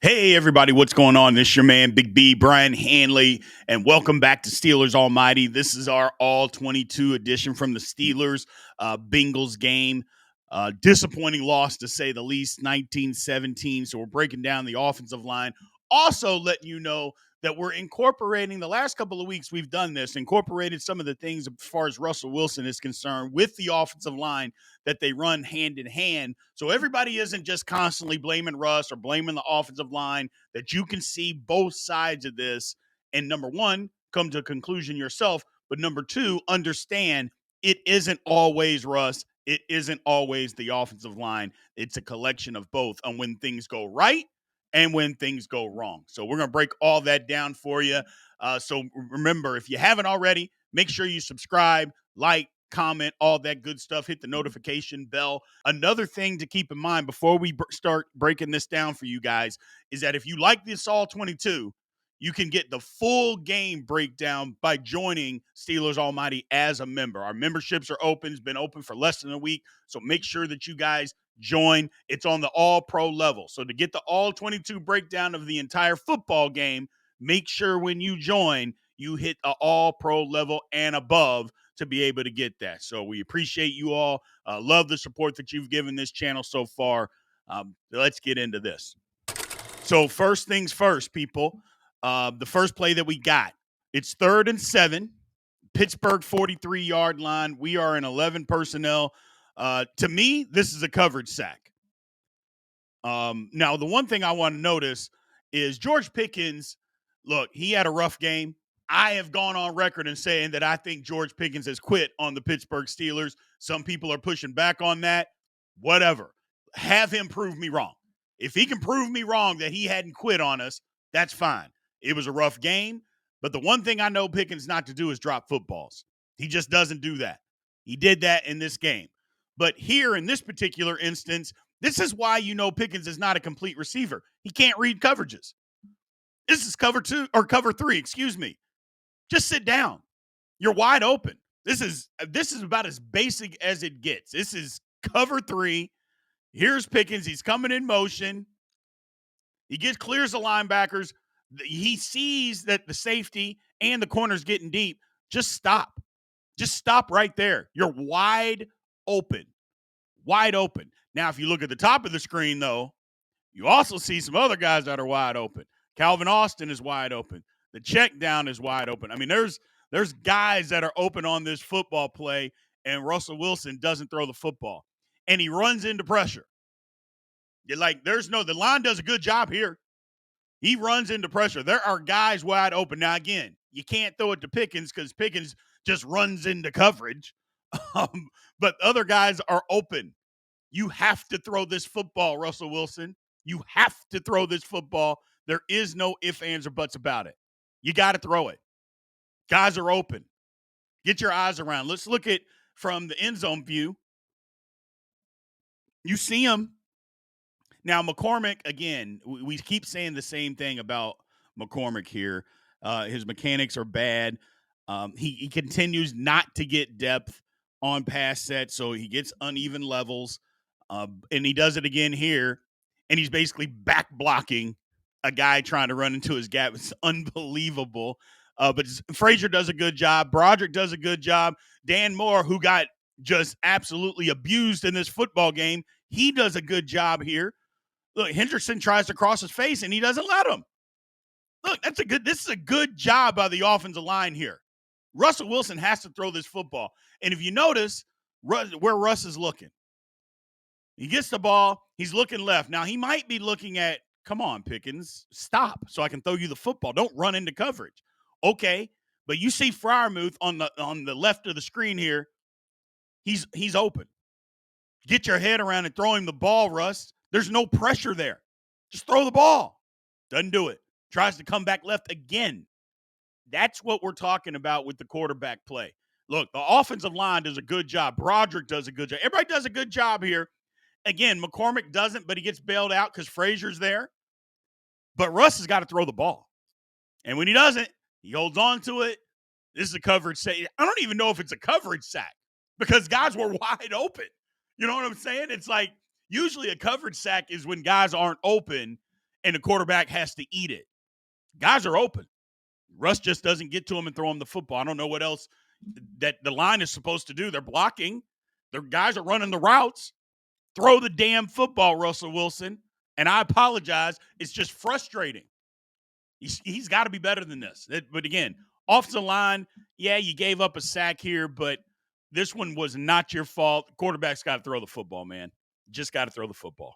Hey, everybody, what's going on? This is your man, Big B, Brian Hanley, and welcome back to Steelers Almighty. This is our All-22 edition from the Steelers Bengals game. Disappointing loss, to say the least, 19-17. So we're breaking down the offensive line. Also letting you know that we're incorporating, the last couple of weeks we've done this, incorporated some of the things as far as Russell Wilson is concerned with the offensive line that they run hand in hand. So everybody isn't just constantly blaming Russ or blaming the offensive line, that you can see both sides of this. And number one, come to a conclusion yourself. But number two, understand it isn't always Russ. It isn't always the offensive line. It's a collection of both on when things go right and when things go wrong. So we're going to break all that down for you. So remember, if you haven't already, make sure you subscribe, like, comment, all that good stuff. Hit the notification bell. Another thing to keep in mind before we start breaking this down for you guys is that if you like this All-22, you can get the full game breakdown by joining Steelers Almighty as a member. Our memberships are open. It's been open for less than a week, so make sure that you guys join. It's on the all-pro level. So to get the All-22 breakdown of the entire football game, make sure when you join, you hit the all-pro level and above to be able to get that. So we appreciate you all. Love the support that you've given this channel so far. Let's get into this. So first things first, people. The first play that we got, it's 3rd and 7, Pittsburgh 43-yard line. We are in 11 personnel. To me, this is a coverage sack. Now, the one thing I want to notice is George Pickens, look, he had a rough game. I have gone on record and saying that I think George Pickens has quit on the Pittsburgh Steelers. Some people are pushing back on that. Whatever. Have him prove me wrong. If he can prove me wrong that he hadn't quit on us, that's fine. It was a rough game, but the one thing I know Pickens not to do is drop footballs. He just doesn't do that. He did that in this game. But here in this particular instance, this is why you know Pickens is not a complete receiver. He can't read coverages. This is cover 2 or cover 3, excuse me. Just sit down. You're wide open. This is about as basic as it gets. This is cover 3. Here's Pickens. He's coming in motion. He clears the linebackers. He sees that the safety and the corner's getting deep. Just stop. Just stop right there. You're wide open. Wide open. Now, if you look at the top of the screen, though, you also see some other guys that are wide open. Calvin Austin is wide open. The check down is wide open. I mean, there's guys that are open on this football play, and Russell Wilson doesn't throw the football. And he runs into pressure. You're like, the line does a good job here. He runs into pressure. There are guys wide open. Now, again, you can't throw it to Pickens because Pickens just runs into coverage. But other guys are open. You have to throw this football, Russell Wilson. You have to throw this football. There is no ifs, ands, or buts about it. You got to throw it. Guys are open. Get your eyes around. Let's look at from the end zone view. You see him. Now, McCormick, again, we keep saying the same thing about McCormick here. His mechanics are bad. He continues not to get depth on pass sets, so he gets uneven levels. And he does it again here, and he's basically back blocking a guy trying to run into his gap. It's unbelievable. But Frazier does a good job. Broderick does a good job. Dan Moore, who got just absolutely abused in this football game, he does a good job here. Look, Henderson tries to cross his face, and he doesn't let him. Look, this is a good job by the offensive line here. Russell Wilson has to throw this football. And if you notice where Russ is looking, he gets the ball, he's looking left. Now, he might be looking at, come on, Pickens, stop so I can throw you the football. Don't run into coverage. Okay, but you see Freiermuth on the left of the screen here. He's open. Get your head around and throw him the ball, Russ. There's no pressure there. Just throw the ball. Doesn't do it. Tries to come back left again. That's what we're talking about with the quarterback play. Look, the offensive line does a good job. Broderick does a good job. Everybody does a good job here. Again, McCormick doesn't, but he gets bailed out because Frazier's there. But Russ has got to throw the ball. And when he doesn't, he holds on to it. This is a coverage sack. I don't even know if it's a coverage sack because guys were wide open. You know what I'm saying? It's like usually a coverage sack is when guys aren't open and the quarterback has to eat it. Guys are open. Russ just doesn't get to him and throw him the football. I don't know what else that the line is supposed to do. They're blocking. Their guys are running the routes. Throw the damn football, Russell Wilson. And I apologize. It's just frustrating. He's got to be better than this. But again, offensive line, yeah, you gave up a sack here, but this one was not your fault. Quarterback's got to throw the football, man. Just got to throw the football.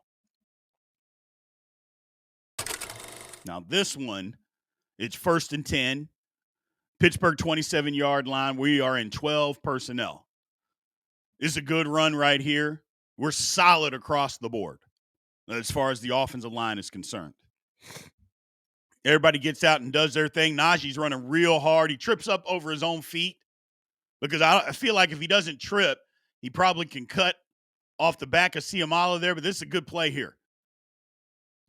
Now, this one, it's 1st and 10. Pittsburgh 27-yard line. We are in 12 personnel. This is a good run right here. We're solid across the board as far as the offensive line is concerned. Everybody gets out and does their thing. Najee's running real hard. He trips up over his own feet because I feel like if he doesn't trip, he probably can cut off the back of Siamala there, but this is a good play here.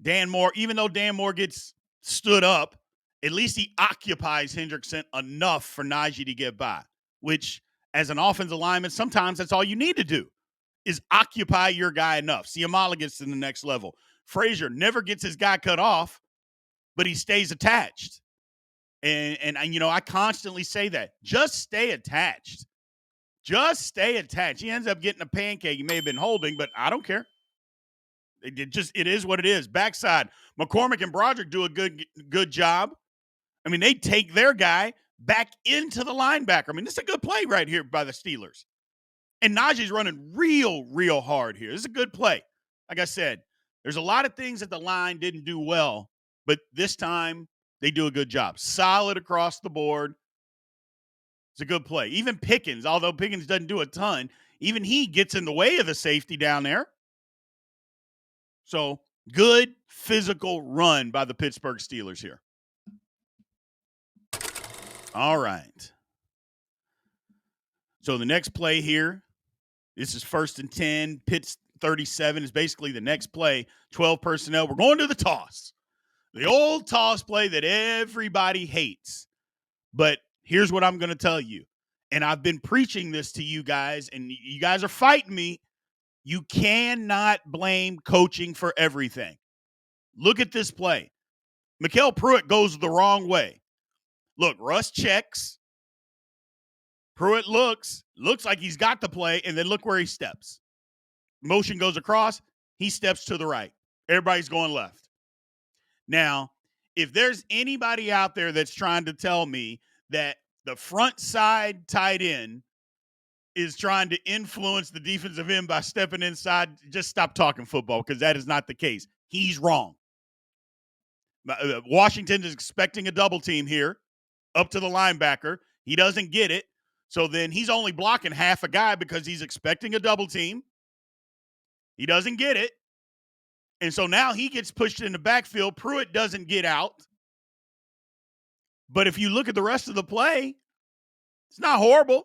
Dan Moore, even though Dan Moore gets stood up, at least he occupies Hendrickson enough for Najee to get by, which as an offensive lineman, sometimes that's all you need to do is occupy your guy enough. Siamala gets to the next level. Frazier never gets his guy cut off, but he stays attached. And you know, I constantly say that. Just stay attached. Just stay attached. He ends up getting a pancake he may have been holding, but I don't care. It is what it is. Backside, McCormick and Broderick do a good job. I mean, they take their guy back into the linebacker. I mean, this is a good play right here by the Steelers. And Najee's running real hard here. This is a good play. Like I said, there's a lot of things that the line didn't do well, but this time they do a good job. Solid across the board. It's a good play. Even Pickens, although Pickens doesn't do a ton, even he gets in the way of the safety down there. So, good physical run by the Pittsburgh Steelers here. All right. So, the next play here, this is 1st and 10. Pitt's 37 is basically the next play. 12 personnel. We're going to the toss. The old toss play that everybody hates. But here's what I'm going to tell you. And I've been preaching this to you guys, and you guys are fighting me. You cannot blame coaching for everything. Look at this play. Mikael Pruitt goes the wrong way. Look, Russ checks. Pruitt looks like he's got the play, and then look where he steps. Motion goes across. He steps to the right. Everybody's going left. Now, if there's anybody out there that's trying to tell me that the front side tight end is trying to influence the defensive end by stepping inside, just stop talking football, because that is not the case. He's wrong. Washington is expecting a double team here up to the linebacker. He doesn't get it. So then he's only blocking half a guy because he's expecting a double team. He doesn't get it. And so now he gets pushed in the backfield. Pruitt doesn't get out. But if you look at the rest of the play, it's not horrible.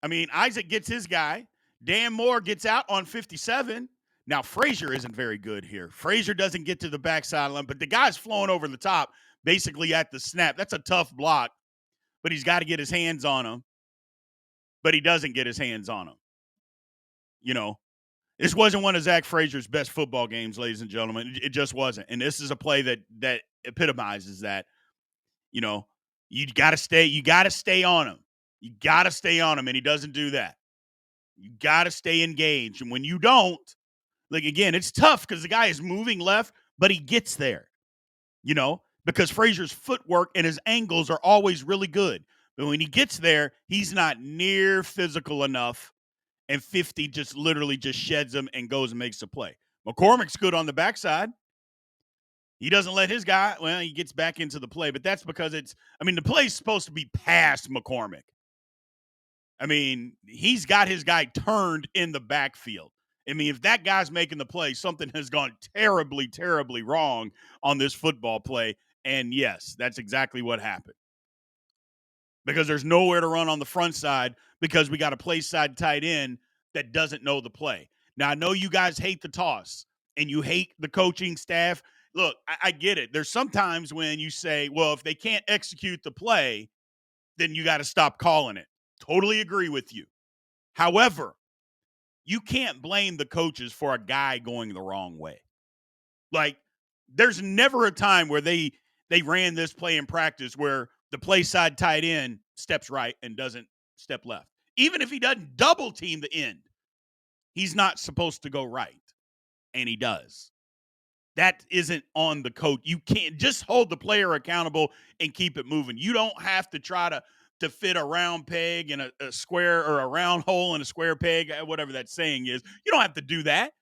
I mean, Isaac gets his guy. Dan Moore gets out on 57. Now, Frazier isn't very good here. Frazier doesn't get to the backside line, but the guy's flowing over the top basically at the snap. That's a tough block, but he's got to get his hands on him. But he doesn't get his hands on him. You know, this wasn't one of Zach Frazier's best football games, ladies and gentlemen. It just wasn't. And this is a play that epitomizes that. You know, you got to stay on him. You got to stay on him, and he doesn't do that. You got to stay engaged. And when you don't, like, again, it's tough because the guy is moving left, but he gets there, you know, because Frazier's footwork and his angles are always really good. But when he gets there, he's not near physical enough, and 50 just literally just sheds him and goes and makes the play. McCormick's good on the backside. He doesn't let his guy, well, he gets back into the play, but that's because the play's supposed to be past McCormick. I mean, he's got his guy turned in the backfield. I mean, if that guy's making the play, something has gone terribly, terribly wrong on this football play. And yes, that's exactly what happened. Because there's nowhere to run on the front side because we got a play side tight end that doesn't know the play. Now, I know you guys hate the toss and you hate the coaching staff. Look, I get it. There's sometimes when you say, well, if they can't execute the play, then you got to stop calling it. Totally agree with you. However, you can't blame the coaches for a guy going the wrong way. Like, There's never a time where they ran this play in practice where the play side tight end steps right and doesn't step left. Even if he doesn't double team the end, he's not supposed to go right, and he does. That isn't on the coach. You can't just hold the player accountable and keep it moving. You don't have to try to fit a round peg in a square, or a round hole in a square peg, whatever that saying is. You don't have to do that.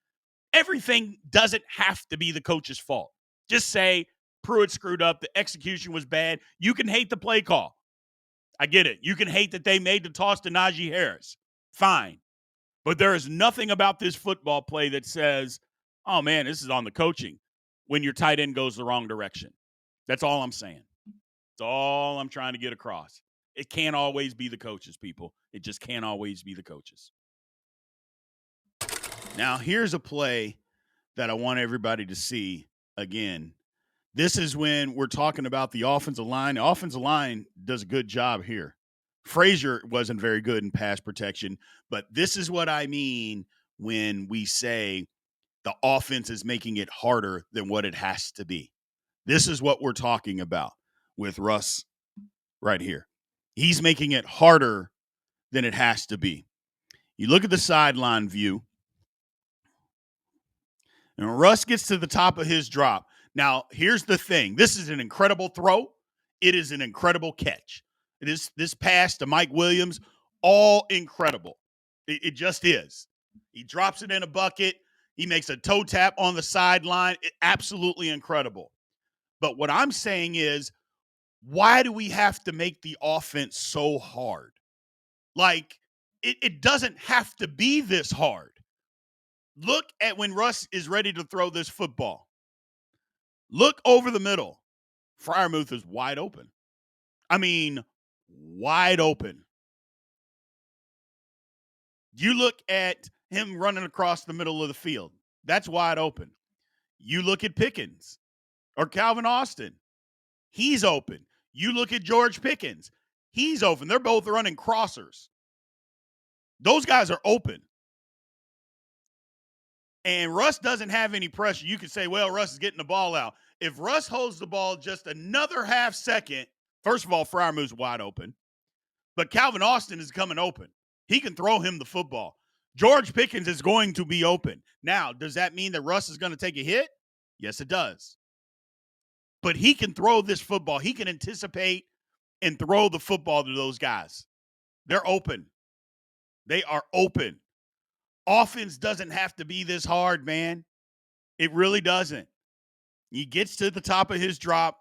Everything doesn't have to be the coach's fault. Just say Pruitt screwed up. The execution was bad. You can hate the play call. I get it. You can hate that they made the toss to Najee Harris. Fine. But there is nothing about this football play that says, oh, man, this is on the coaching when your tight end goes the wrong direction. That's all I'm saying. That's all I'm trying to get across. It can't always be the coaches, people. It just can't always be the coaches. Now, here's a play that I want everybody to see again. This is when we're talking about the offensive line. The offensive line does a good job here. Frazier wasn't very good in pass protection, but this is what I mean when we say the offense is making it harder than what it has to be. This is what we're talking about with Russ right here. He's making it harder than it has to be. You look at the sideline view, and Russ gets to the top of his drop. Now, here's the thing. This is an incredible throw. It is an incredible catch. It is this pass to Mike Williams, all incredible. It just is. He drops it in a bucket. He makes a toe tap on the sideline. Absolutely incredible. But what I'm saying is, why do we have to make the offense so hard? Like, it doesn't have to be this hard. Look at when Russ is ready to throw this football. Look over the middle. Freiermuth is wide open. I mean, wide open. You look at him running across the middle of the field. That's wide open. You look at Pickens or Calvin Austin. He's open. You look at George Pickens. He's open. They're both running crossers. Those guys are open. And Russ doesn't have any pressure. You could say, well, Russ is getting the ball out. If Russ holds the ball just another half second, first of all, Freiermuth's wide open. But Calvin Austin is coming open. He can throw him the football. George Pickens is going to be open. Now, does that mean that Russ is going to take a hit? Yes, it does. But he can throw this football. He can anticipate and throw the football to those guys. They're open. They are open. Offense doesn't have to be this hard, man. It really doesn't. He gets to the top of his drop.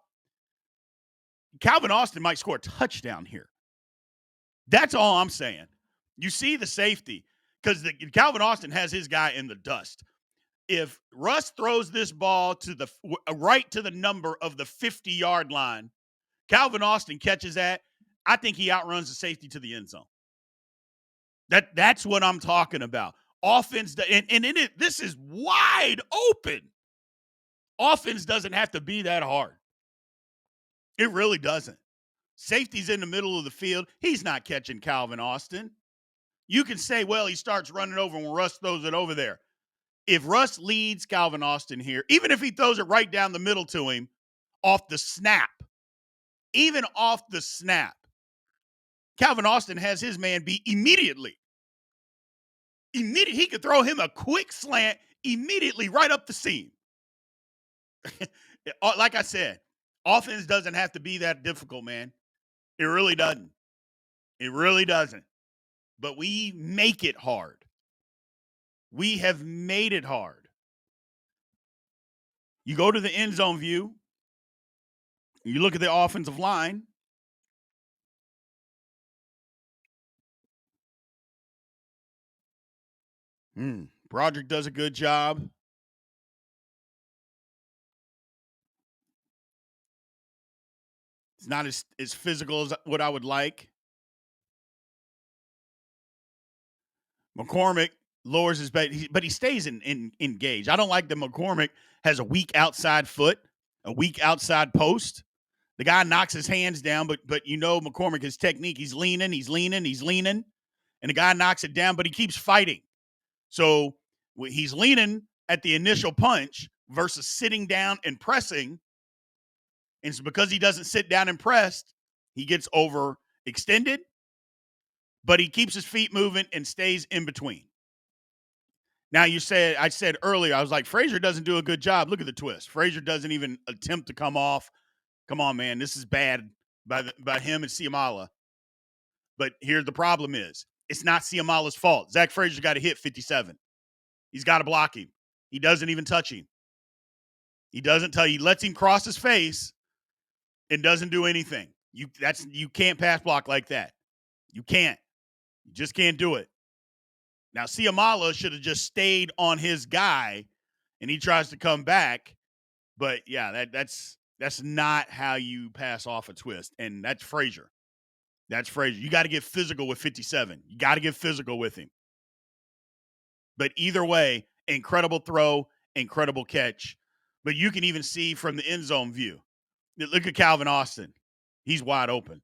Calvin Austin might score a touchdown here. That's all I'm saying. You see the safety, because Calvin Austin has his guy in the dust. If Russ throws this ball to the right to the number of the 50-yard line, Calvin Austin catches that, I think he outruns the safety to the end zone. That's what I'm talking about. Offense, and this is wide open. Offense doesn't have to be that hard. It really doesn't. Safety's in the middle of the field. He's not catching Calvin Austin. You can say, well, he starts running over when Russ throws it over there. If Russ leads Calvin Austin here, even if he throws it right down the middle to him off the snap, even off the snap, Calvin Austin has his man beat immediately. He could throw him a quick slant immediately right up the seam. Like I said, offense doesn't have to be that difficult, man. It really doesn't. It really doesn't. But we make it hard. We have made it hard. You go to the end zone view. You look at the offensive line. Broderick does a good job. It's not as physical as what I would like. McCormick lowers his bet, but he stays engaged. I don't like that McCormick has a weak outside foot, a weak outside post. The guy knocks his hands down, but you know McCormick, his technique, he's leaning, and the guy knocks it down, but he keeps fighting. So he's leaning at the initial punch versus sitting down and pressing. And so because he doesn't sit down and press, he gets overextended, but he keeps his feet moving and stays in between. Now I said earlier, I was like, Frazier doesn't do a good job. Look at the twist. Frazier doesn't even attempt to come off. Come on, man. This is bad by him and Siamala. But here's the problem is, it's not Siamala's fault. Zach Frazier got to hit 57. He's got to block him. He doesn't even touch him. He lets him cross his face and doesn't do anything. You can't pass block like that. You can't. You just can't do it. Now, Siamala should have just stayed on his guy, and he tries to come back. But, yeah, that's not how you pass off a twist, and that's Frazier. That's Frazier. You got to get physical with 57. You got to get physical with him. But either way, incredible throw, incredible catch. But you can even see from the end zone view. Look at Calvin Austin. He's wide open.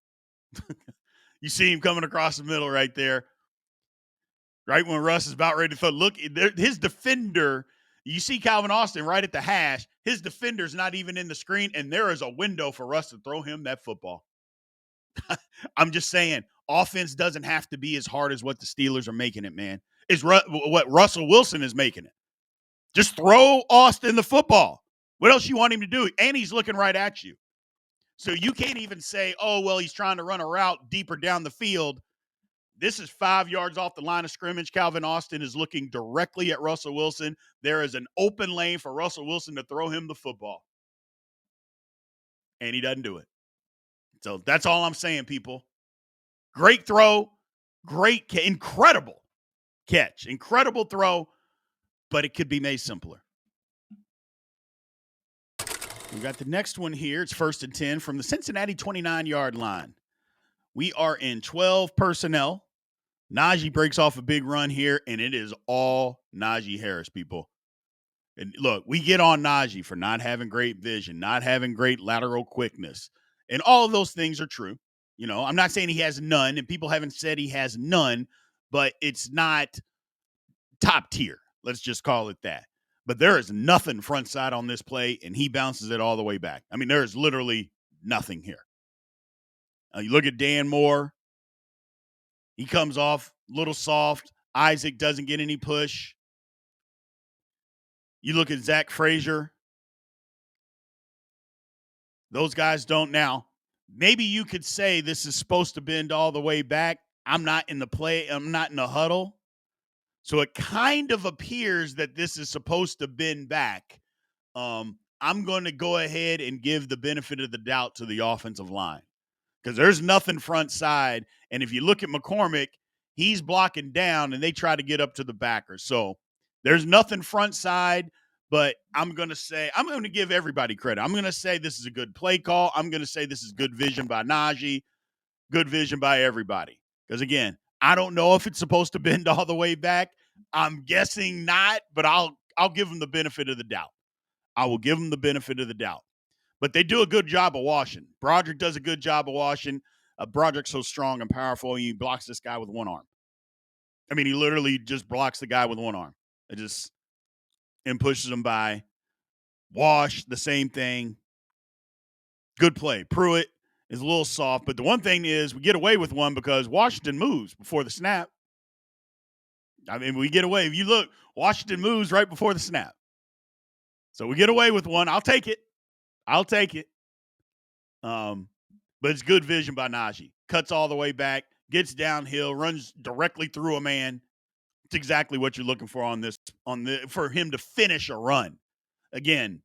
You see him coming across the middle right there. Right when Russ is about ready to throw. Look, his defender, you see Calvin Austin right at the hash. His defender's not even in the screen, and there is a window for Russ to throw him that football. I'm just saying, offense doesn't have to be as hard as what the Steelers are making it, man. It's what Russell Wilson is making it. Just throw Austin the football. What else you want him to do? And he's looking right at you. So you can't even say, oh, well, he's trying to run a route deeper down the field. This is 5 yards off the line of scrimmage. Calvin Austin is looking directly at Russell Wilson. There is an open lane for Russell Wilson to throw him the football. And he doesn't do it. So that's all I'm saying, people. Great throw. Incredible catch. Incredible throw. But it could be made simpler. We got the next one here. It's 1st and 10 from the Cincinnati 29-yard line. We are in 12 personnel. Najee breaks off a big run here, and it is all Najee Harris, people. And look, we get on Najee for not having great vision, not having great lateral quickness. And all of those things are true. You know, I'm not saying he has none, and people haven't said he has none, but it's not top tier. Let's just call it that. But there is nothing front side on this play, and he bounces it all the way back. I mean, there is literally nothing here. You look at Dan Moore. He comes off a little soft. Isaac doesn't get any push. You look at Zach Frazier. Those guys don't now. Maybe you could say this is supposed to bend all the way back. I'm not in the play. I'm not in the huddle. So it kind of appears that this is supposed to bend back. I'm going to go ahead and give the benefit of the doubt to the offensive line because there's nothing front side. And if you look at McCormick, he's blocking down and they try to get up to the backer. So there's nothing front side, but I'm going to give everybody credit. I'm going to say this is a good play call. I'm going to say this is good vision by Najee, good vision by everybody. Because again, I don't know if it's supposed to bend all the way back. I'm guessing not, but I'll give them the benefit of the doubt. I will give them the benefit of the doubt. But they do a good job of washing. Broderick does a good job of washing. Broderick's so strong and powerful, he blocks this guy with one arm. I mean, he literally just blocks the guy with one arm. And pushes him by. Wash, the same thing. Good play. Pruitt is a little soft, but the one thing is we get away with one because Washington moves before the snap. I mean, we get away. If you look, Washington moves right before the snap. So we get away with one. I'll take it. But it's good vision by Najee. Cuts all the way back, gets downhill, runs directly through a man. It's exactly what you're looking for for him to finish a run. Again,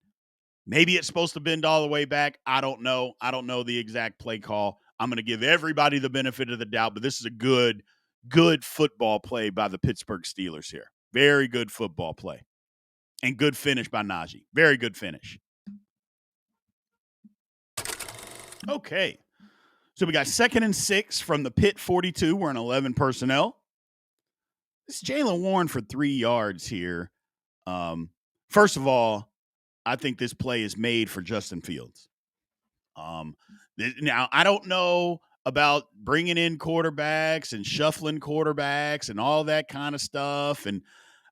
maybe it's supposed to bend all the way back. I don't know. I don't know the exact play call. I'm going to give everybody the benefit of the doubt, but this is a good football play by the Pittsburgh Steelers here. Very good football play. And good finish by Najee. Very good finish. Okay. So we got 2nd and 6 from the Pitt 42. We're in 11 personnel. This is Jaylen Warren for 3 yards here. First of all, I think this play is made for Justin Fields. Now, I don't know about bringing in quarterbacks and shuffling quarterbacks and all that kind of stuff. And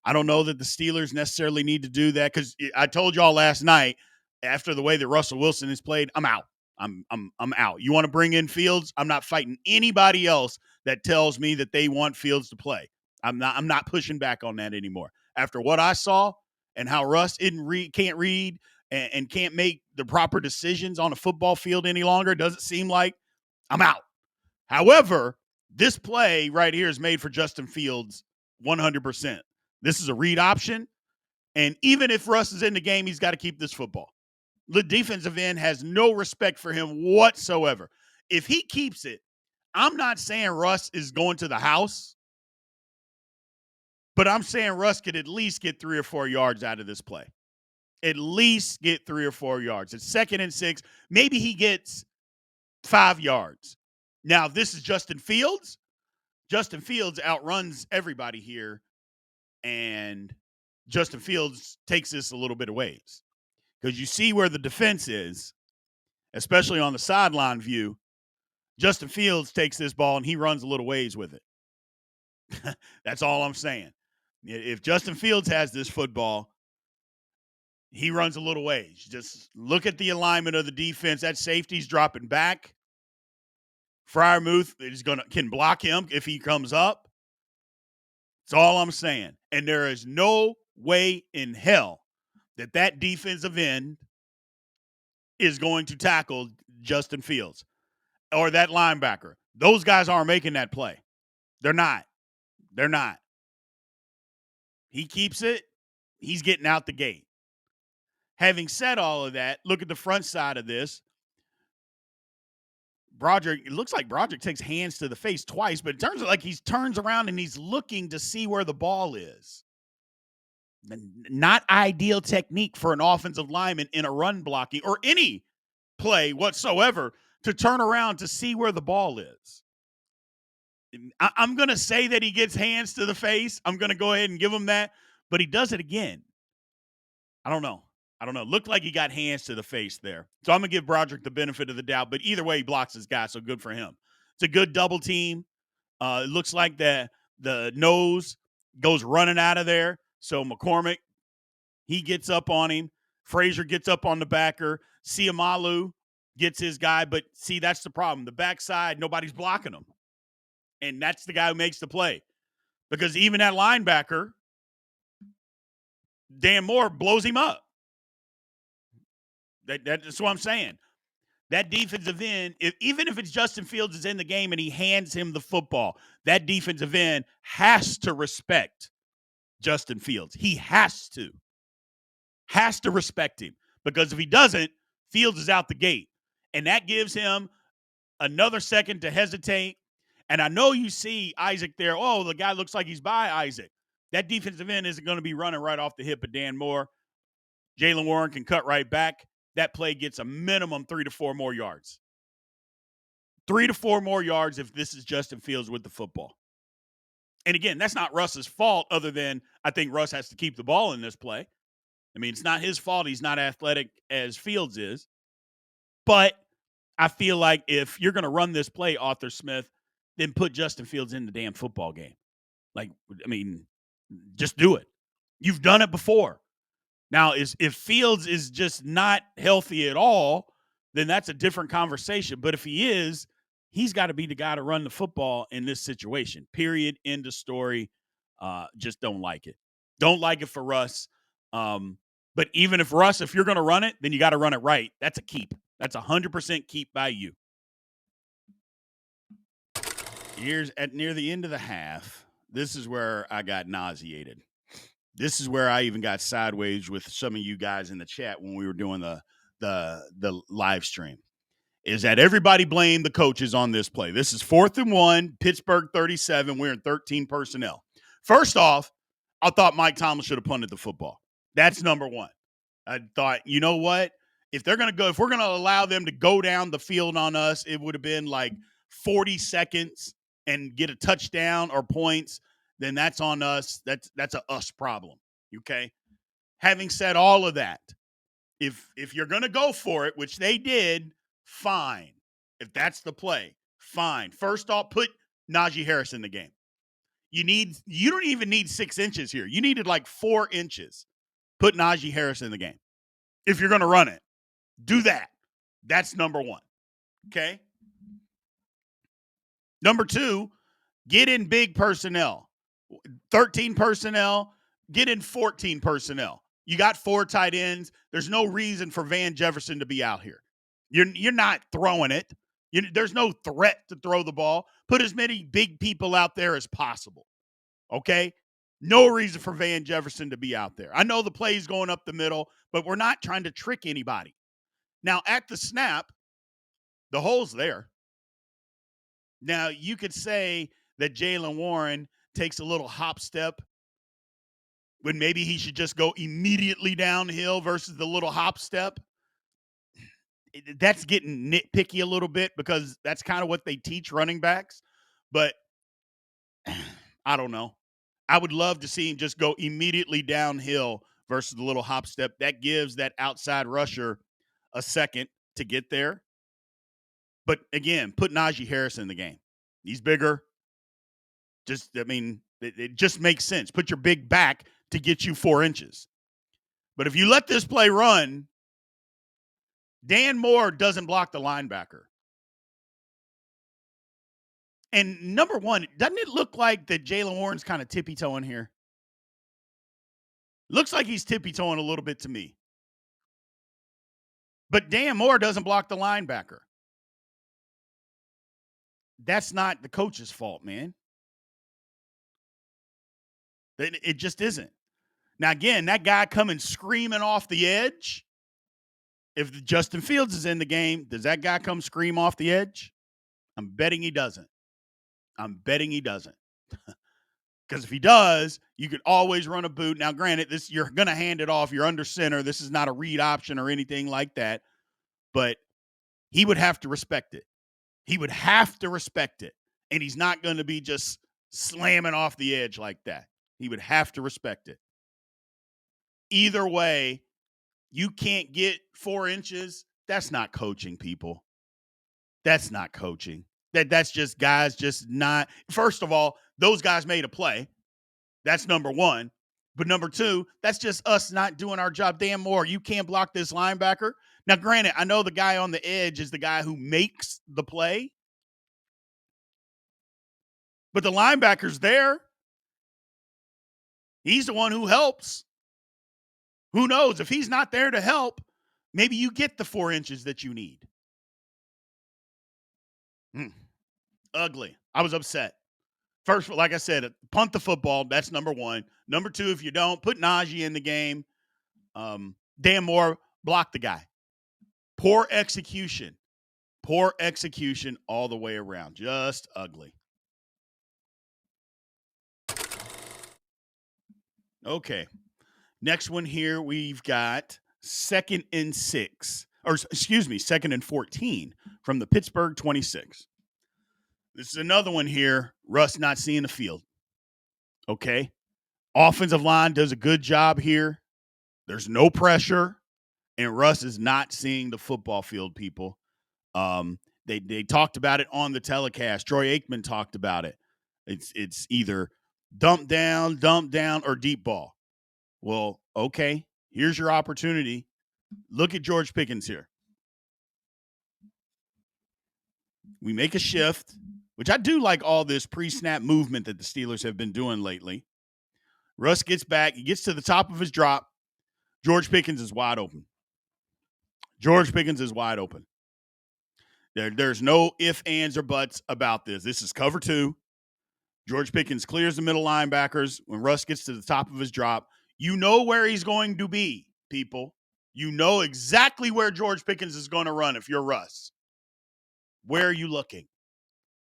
I don't know that the Steelers necessarily need to do that because I told y'all last night after the way that Russell Wilson has played, I'm out. I'm out. You want to bring in Fields? I'm not fighting anybody else that tells me that they want Fields to play. I'm not pushing back on that anymore. After what I saw and how Russ can't read and can't make the proper decisions on a football field any longer, doesn't seem like I'm out. However, this play right here is made for Justin Fields 100%. This is a read option. And even if Russ is in the game, he's got to keep this football. The defensive end has no respect for him whatsoever. If he keeps it, I'm not saying Russ is going to the house, but I'm saying Russ could at least get 3 or 4 yards out of this play. At least get 3 or 4 yards. It's 2nd and 6. Maybe he gets 5 yards. Now, if this is Justin Fields, Justin Fields outruns everybody here, and Justin Fields takes this a little bit of ways. Because you see where the defense is, especially on the sideline view. Justin Fields takes this ball and he runs a little ways with it. That's all I'm saying. If Justin Fields has this football, he runs a little ways. Just look at the alignment of the defense. That safety's dropping back. Freiermuth can block him if he comes up. That's all I'm saying. And there is no way in hell that defensive end is going to tackle Justin Fields or that linebacker. Those guys aren't making that play. They're not. They're not. He keeps it. He's getting out the gate. Having said all of that, look at the front side of this. Broderick, it looks like Broderick takes hands to the face twice, but it turns out like he turns around and he's looking to see where the ball is. Not ideal technique for an offensive lineman in a run blocking or any play whatsoever to turn around to see where the ball is. I'm going to say that he gets hands to the face. I'm going to go ahead and give him that, but he does it again. I don't know. Looked like he got hands to the face there. So I'm going to give Broderick the benefit of the doubt, but either way, he blocks his guy, so good for him. It's a good double team. It looks like the nose goes running out of there. So McCormick, he gets up on him. Frazier gets up on the backer. Siamalu gets his guy, but see, that's the problem. The backside, nobody's blocking him. And that's the guy who makes the play. Because even that linebacker, Dan Moore, blows him up. That's what I'm saying. That defensive end, even if it's Justin Fields is in the game and he hands him the football, that defensive end has to respect Justin Fields. He has to respect him. Because if he doesn't, Fields is out the gate. And that gives him another second to hesitate. And I know you see Isaac there. Oh, the guy looks like he's by Isaac. That defensive end isn't going to be running right off the hip of Dan Moore. Jaylen Warren can cut right back. That play gets a minimum 3 to 4 more yards. 3 to 4 more yards if this is Justin Fields with the football. And again, that's not Russ's fault other than I think Russ has to keep the ball in this play. I mean, it's not his fault he's not athletic as Fields is. But I feel like if you're going to run this play, Arthur Smith, then put Justin Fields in the damn football game. Like, I mean, just do it. You've done it before. Now, if Fields is just not healthy at all, then that's a different conversation. But if he is, he's got to be the guy to run the football in this situation. Period. End of story. Just don't like it. Don't like it for Russ. But even if Russ, if you're going to run it, then you got to run it right. That's a keep. That's 100% keep by you. Here's at near the end of the half. This is where I got nauseated. This is where I even got sideways with some of you guys in the chat when we were doing the live stream. Is that everybody blamed the coaches on this play? This is 4th and 1, Pittsburgh 37. We're in 13 personnel. First off, I thought Mike Tomlin should have punted the football. That's number one. I thought, you know what? If we're going to allow them to go down the field on us, it would have been like 40 seconds and get a touchdown or points. Then that's on us. That's a us problem. Okay. Having said all of that, if you're going to go for it, which they did, fine. If that's the play, fine. First off, put Najee Harris in the game. You don't even need 6 inches here. You needed like 4 inches. Put Najee Harris in the game. If you're going to run it, do that. That's number 1. Okay? Number 2, get in big personnel. 13 personnel, get in 14 personnel. You got 4 tight ends. There's no reason for Van Jefferson to be out here. You're not throwing it. There's no threat to throw the ball. Put as many big people out there as possible. Okay? No reason for Van Jefferson to be out there. I know the play's going up the middle, but we're not trying to trick anybody. Now, at the snap, the hole's there. Now, you could say that Jaylen Warren takes a little hop step when maybe he should just go immediately downhill versus the little hop step. That's getting nitpicky a little bit because that's kind of what they teach running backs. But I don't know. I would love to see him just go immediately downhill versus the little hop step. That gives that outside rusher a second to get there. But again, put Najee Harris in the game. He's bigger. It just makes sense. Put your big back to get you 4 inches. But if you let this play run, Dan Moore doesn't block the linebacker. And number 1, doesn't it look like that Jaylen Warren's kind of tippy-toeing here? Looks like he's tippy-toeing a little bit to me. But Dan Moore doesn't block the linebacker. That's not the coach's fault, man. It just isn't. Now, again, that guy coming screaming off the edge, if Justin Fields is in the game, does that guy come scream off the edge? I'm betting he doesn't. Because if he does, you could always run a boot. Now, granted, you're going to hand it off. You're under center. This is not a read option or anything like that. But he would have to respect it. And he's not going to be just slamming off the edge like that. He would have to respect it. Either way, you can't get 4 inches. That's not coaching, people. That's not coaching. That's just guys just not. First of all, those guys made a play. That's number 1. But number 2, that's just us not doing our job. Dan Moore, you can't block this linebacker. Now, granted, I know the guy on the edge is the guy who makes the play. But the linebacker's there. He's the one who helps. Who knows? If he's not there to help, maybe you get the 4 inches that you need. Ugly. I was upset. First, like I said, punt the football. That's number 1. Number 2, if you don't, put Najee in the game. Dan Moore, block the guy. Poor execution all the way around. Just ugly. Okay. Next one here, we've got 2nd and 14 from the Pittsburgh 26. This is another one here. Russ not seeing the field. Okay. Offensive line does a good job here. There's no pressure, and Russ is not seeing the football field, people. They talked about it on the telecast. Troy Aikman talked about it. It's either dump down, or deep ball. Well, okay, here's your opportunity. Look at George Pickens here. We make a shift, which I do like all this pre-snap movement that the Steelers have been doing lately. Russ gets back. He gets to the top of his drop. George Pickens is wide open. There's no ifs, ands, or buts about this. This is cover 2. George Pickens clears the middle linebackers. When Russ gets to the top of his drop, you know where he's going to be, people. You know exactly where George Pickens is going to run if you're Russ. Where are you looking?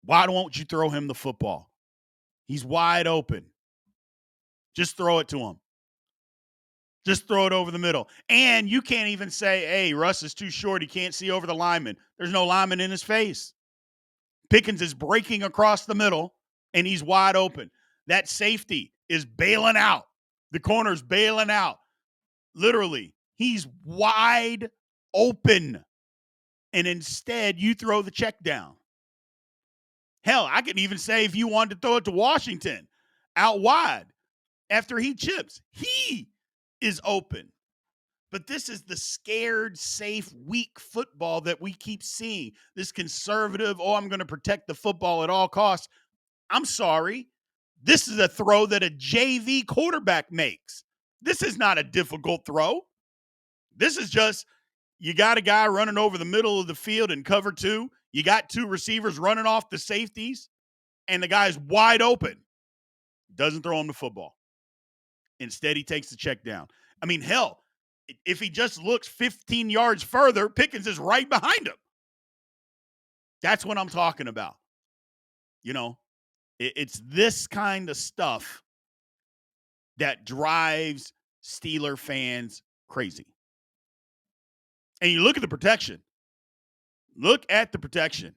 Why don't you throw him the football? He's wide open. Just throw it to him. Just throw it over the middle. And you can't even say, hey, Russ is too short. He can't see over the lineman. There's no lineman in his face. Pickens is breaking across the middle, and he's wide open. That safety is bailing out. The corner's bailing out. Literally, he's wide open. And instead, you throw the check down. Hell, I could even say if you wanted to throw it to Washington, out wide after he chips. He is open. But this is the scared, safe, weak football that we keep seeing. This conservative, oh, I'm going to protect the football at all costs. I'm sorry. This is a throw that a JV quarterback makes. This is not a difficult throw. This is just you got a guy running over the middle of the field in cover two. You got two receivers running off the safeties, and the guy's wide open. Doesn't throw him the football. Instead, he takes the check down. I mean, hell, if he just looks 15 yards further, Pickens is right behind him. That's what I'm talking about. You know, it's this kind of stuff that drives Steeler fans crazy. And you look at the protection. Look at the protection.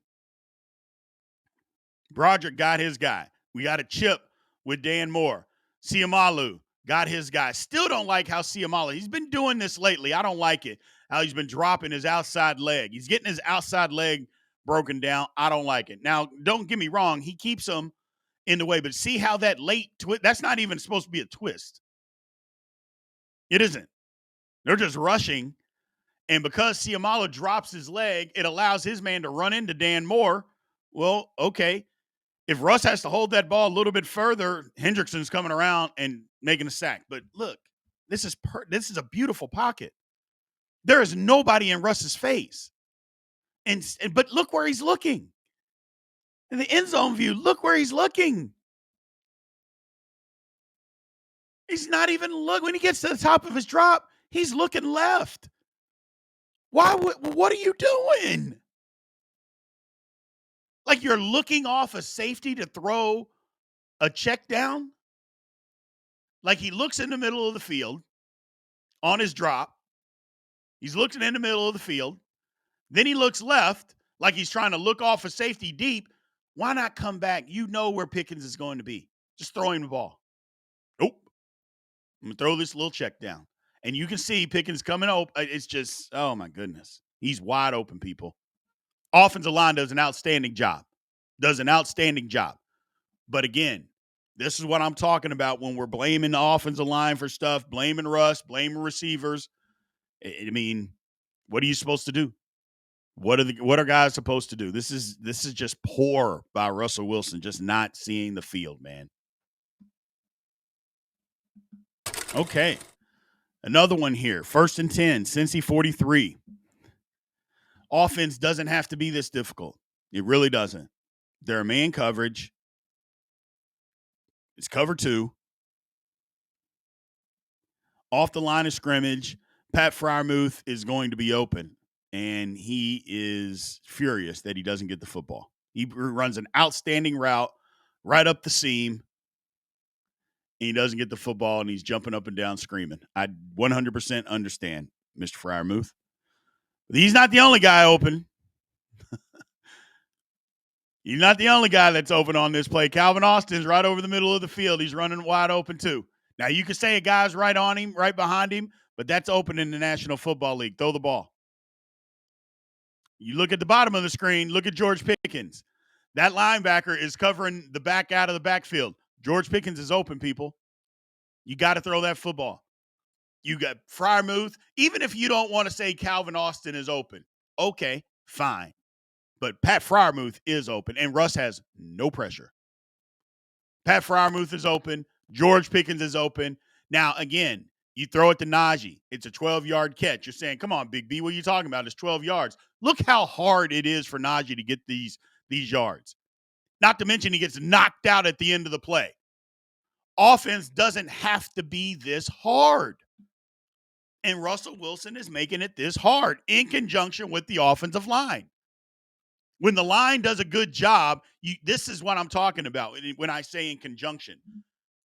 Broderick got his guy. We got a chip with Dan Moore. Siamalu got his guy. Still don't like how Siamalu, he's been doing this lately. I don't like it. How he's been dropping his outside leg. He's getting his outside leg broken down. I don't like it. Now, don't get me wrong. He keeps him in the way, but see how that late twist, that's not even supposed to be a twist. It isn't. They're just rushing. And because Siamalu drops his leg, it allows his man to run into Dan Moore. Well, okay. If Russ has to hold that ball a little bit further, Hendrickson's coming around and making a sack. But look, this is a beautiful pocket. There is nobody in Russ's face. But look where he's looking. In the end zone view, look where he's looking. He's not even looking. When he gets to the top of his drop, he's looking left. What are you doing? Like you're looking off a safety to throw a check down? Like he looks in the middle of the field on his drop. He's looking in the middle of the field. Then he looks left like he's trying to look off a safety deep. Why not come back? You know where Pickens is going to be. Just throw him the ball. Nope. I'm going to throw this little check down. And you can see Pickens coming up. It's just, oh, my goodness. He's wide open, people. Offensive line does an outstanding job. But again, this is what I'm talking about when we're blaming the offensive line for stuff, blaming Russ, blaming receivers. I mean, what are you supposed to do? What are guys supposed to do? This is just poor by Russell Wilson, just not seeing the field, man. Okay. Another one here. 1st and 10, Cincy 43. Offense doesn't have to be this difficult. It really doesn't. They're a man coverage. It's cover 2. Off the line of scrimmage, Pat Freiermuth is going to be open, and he is furious that he doesn't get the football. He runs an outstanding route right up the seam, and he doesn't get the football, and he's jumping up and down screaming. I 100% understand, Mr. Freiermuth. But he's not the only guy open. He's not the only guy that's open on this play. Calvin Austin's right over the middle of the field. He's running wide open too. Now, you could say a guy's right on him, right behind him, but that's open in the National Football League. Throw the ball. You look at the bottom of the screen, look at George Pickens. That linebacker is covering the back out of the backfield. George Pickens is open, people. You got to throw that football. You got Freiermuth. Even if you don't want to say Calvin Austin is open, okay, fine. But Pat Freiermuth is open, and Russ has no pressure. Pat Freiermuth is open. George Pickens is open. Now, again, you throw it to Najee. It's a 12-yard catch. You're saying, come on, Big B, what are you talking about? It's 12 yards. Look how hard it is for Najee to get these yards. Not to mention he gets knocked out at the end of the play. Offense doesn't have to be this hard. And Russell Wilson is making it this hard in conjunction with the offensive line. When the line does a good job, this is what I'm talking about when I say in conjunction.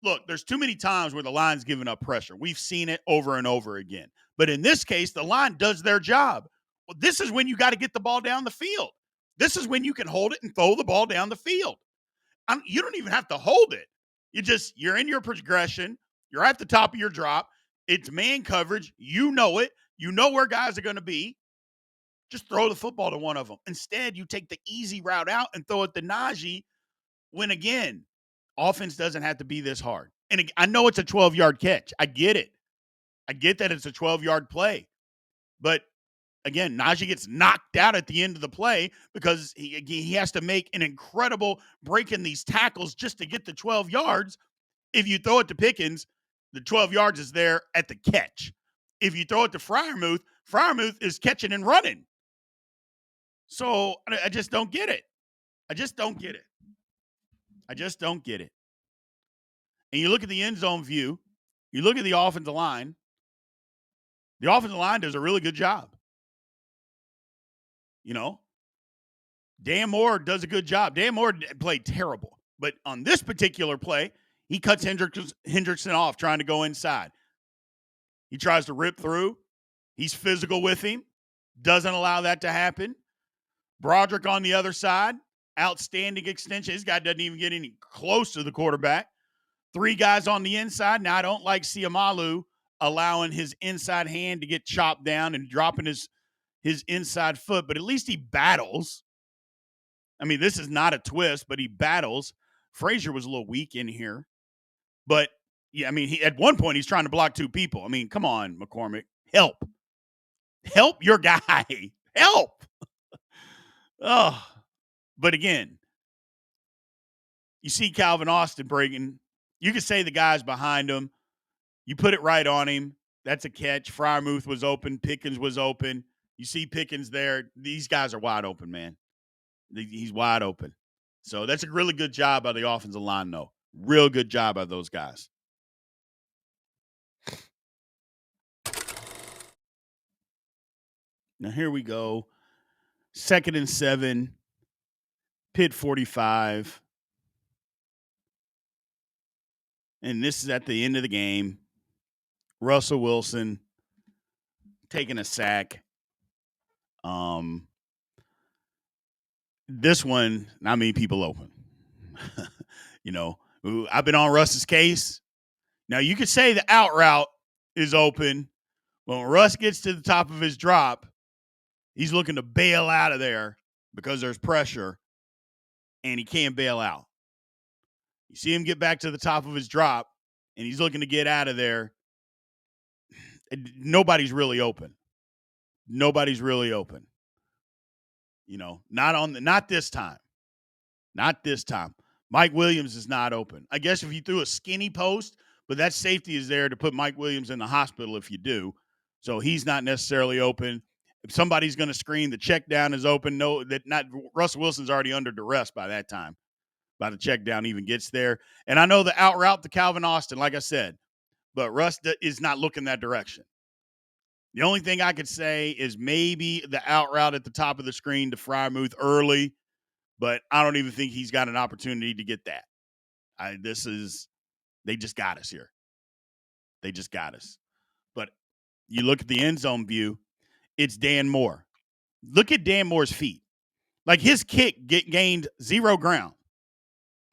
Look, there's too many times where the line's giving up pressure. We've seen it over and over again. But in this case, the line does their job. Well, this is when you got to get the ball down the field. This is when you can hold it and throw the ball down the field. You don't even have to hold it. You're in your progression. You're at the top of your drop. It's man coverage. You know it. You know where guys are going to be. Just throw the football to one of them. Instead, you take the easy route out and throw it to Najee when, again, Offense doesn't have to be this hard. And I know it's a 12-yard catch. I get it. I get that it's a 12-yard play. But again, Najee gets knocked out at the end of the play because he has to make an incredible break in these tackles just to get the 12 yards. If you throw it to Pickens, the 12 yards is there at the catch. If you throw it to Freiermuth is catching and running. So I just don't get it. I just don't get it. And you look at the end zone view, you look at the offensive line. The offensive line does a really good job. You know, Dan Moore does a good job. Dan Moore played terrible. But on this particular play, he cuts Hendrickson off trying to go inside. He tries to rip through. He's physical with him. Doesn't allow that to happen. Broderick on the other side. Outstanding extension. This guy doesn't even get any close to the quarterback. 3 guys on the inside. Now, I don't like Siamalu allowing his inside hand to get chopped down and dropping his inside foot, but at least he battles. I mean, this is not a twist, but he battles. Frazier was a little weak in here. But, yeah, I mean, at one point, he's trying to block 2 people. I mean, come on, McCormick. Help. Help your guy. Help. Oh. But, again, you see Calvin Austin breaking. You could say the guy's behind him. You put it right on him. That's a catch. Freiermuth was open. Pickens was open. You see Pickens there. These guys are wide open, man. He's wide open. So that's a really good job by the offensive line, though. Real good job by those guys. Now, here we go. 2nd and 7. Pitt 45. And this is at the end of the game. Russell Wilson taking a sack. This one, not many people open. You know, I've been on Russ's case. Now, you could say the out route is open. When Russ gets to the top of his drop, he's looking to bail out of there because there's pressure, and he can't bail out. You see him get back to the top of his drop, and he's looking to get out of there. Nobody's really open. Nobody's really open. You know, not this time. Not this time. Mike Williams is not open. I guess if you threw a skinny post, but that safety is there to put Mike Williams in the hospital if you do. So he's not necessarily open. If somebody's going to screen, the check down is open. No, that not Russell Wilson's already under duress by that time. By the check down even gets there. And I know the out route to Calvin Austin, like I said, but Russ is not looking that direction. The only thing I could say is maybe the out route at the top of the screen to Freiermuth early, but I don't even think he's got an opportunity to get that. They just got us here. They just got us. But you look at the end zone view, it's Dan Moore. Look at Dan Moore's feet. Like his kick gained 0 ground.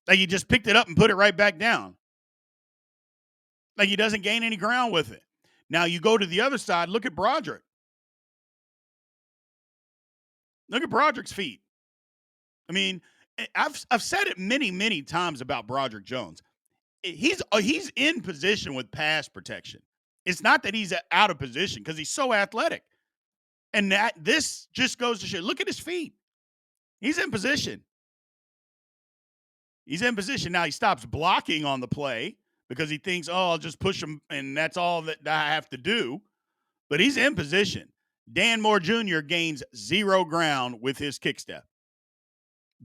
Like he just picked it up and put it right back down. Like he doesn't gain any ground with it. Now you go to the other side, look at Broderick. Look at Broderick's feet. I mean, I've said it many, many times about Broderick Jones. He's in position with pass protection. It's not that he's out of position because he's so athletic. And this just goes to show. Look at his feet. He's in position. He's in position. Now he stops blocking on the play because he thinks, oh, I'll just push him and that's all that I have to do. But he's in position. Dan Moore Jr. gains 0 ground with his kick step.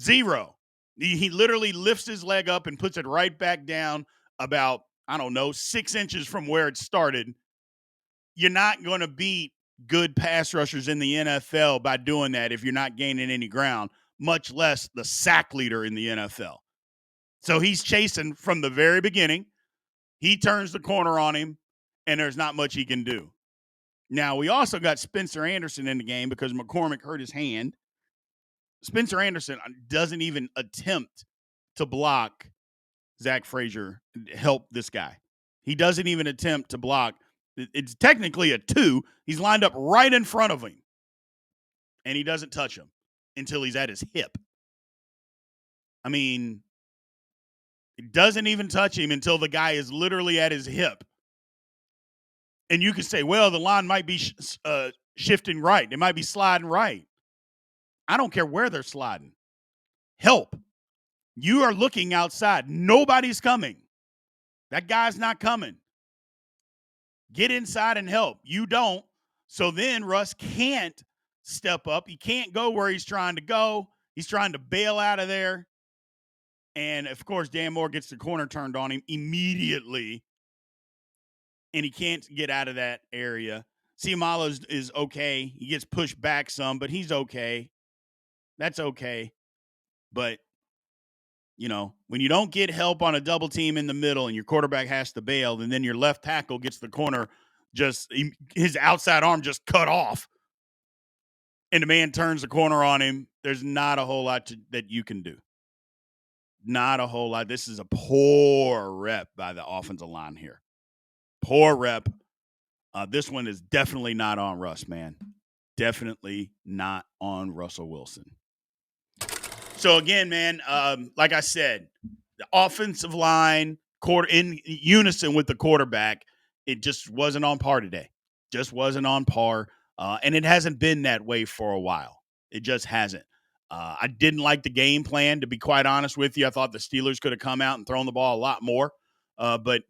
0. He literally lifts his leg up and puts it right back down about, 6 inches from where it started. You're not going to beat good pass rushers in the NFL by doing that if you're not gaining any ground, much less the sack leader in the NFL. So he's chasing from the very beginning. He turns the corner on him, and there's not much he can do. Now, we also got Spencer Anderson in the game because McCormick hurt his hand. Spencer Anderson doesn't even attempt to block Zach Frazier, help this guy. He doesn't even attempt to block. It's technically a 2. He's lined up right in front of him, and he doesn't touch him until he's at his hip. I mean, It doesn't even touch him until the guy is literally at his hip. And you can say, well, the line might be shifting right. They might be sliding right. I don't care where they're sliding. Help. You are looking outside. Nobody's coming. That guy's not coming. Get inside and help. You don't. So then Russ can't step up. He can't go where he's trying to go. He's trying to bail out of there. And, of course, Dan Moore gets the corner turned on him immediately. And he can't get out of that area. Siamala is okay. He gets pushed back some, but he's okay. That's okay. But, when you don't get help on a double team in the middle and your quarterback has to bail, and then your left tackle gets the corner, his outside arm just cut off, and the man turns the corner on him, there's not a whole lot that you can do. Not a whole lot. This is a poor rep by the offensive line here. Poor rep. This one is definitely not on Russ, man. Definitely not on Russell Wilson. So, again, man, like I said, the offensive line in unison with the quarterback, it just wasn't on par today. Just wasn't on par. And it hasn't been that way for a while. It just hasn't. I didn't like the game plan, to be quite honest with you. I thought the Steelers could have come out and thrown the ball a lot more. But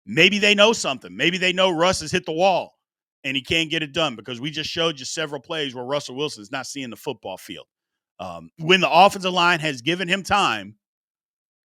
maybe they know something. Maybe they know Russ has hit the wall and he can't get it done, because we just showed you several plays where Russell Wilson is not seeing the football field. When the offensive line has given him time,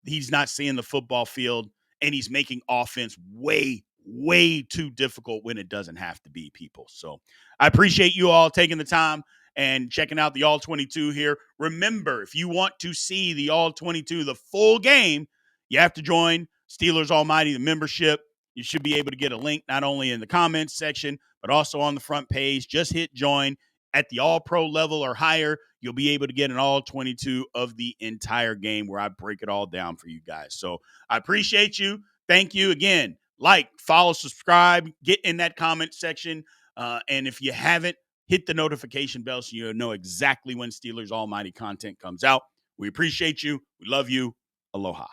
he's not seeing the football field, and he's making offense way, way too difficult when it doesn't have to be, people. So I appreciate you all taking the time and checking out the All-22 here. Remember, if you want to see the All-22, the full game, you have to join Steelers Almighty, the membership. You should be able to get a link not only in the comments section, but also on the front page. Just hit join. At the all-pro level or higher, you'll be able to get an all-22 of the entire game where I break it all down for you guys. So I appreciate you. Thank you again. Like, follow, subscribe, get in that comment section. And if you haven't, hit the notification bell so you know exactly when Steelers Almighty content comes out. We appreciate you. We love you. Aloha.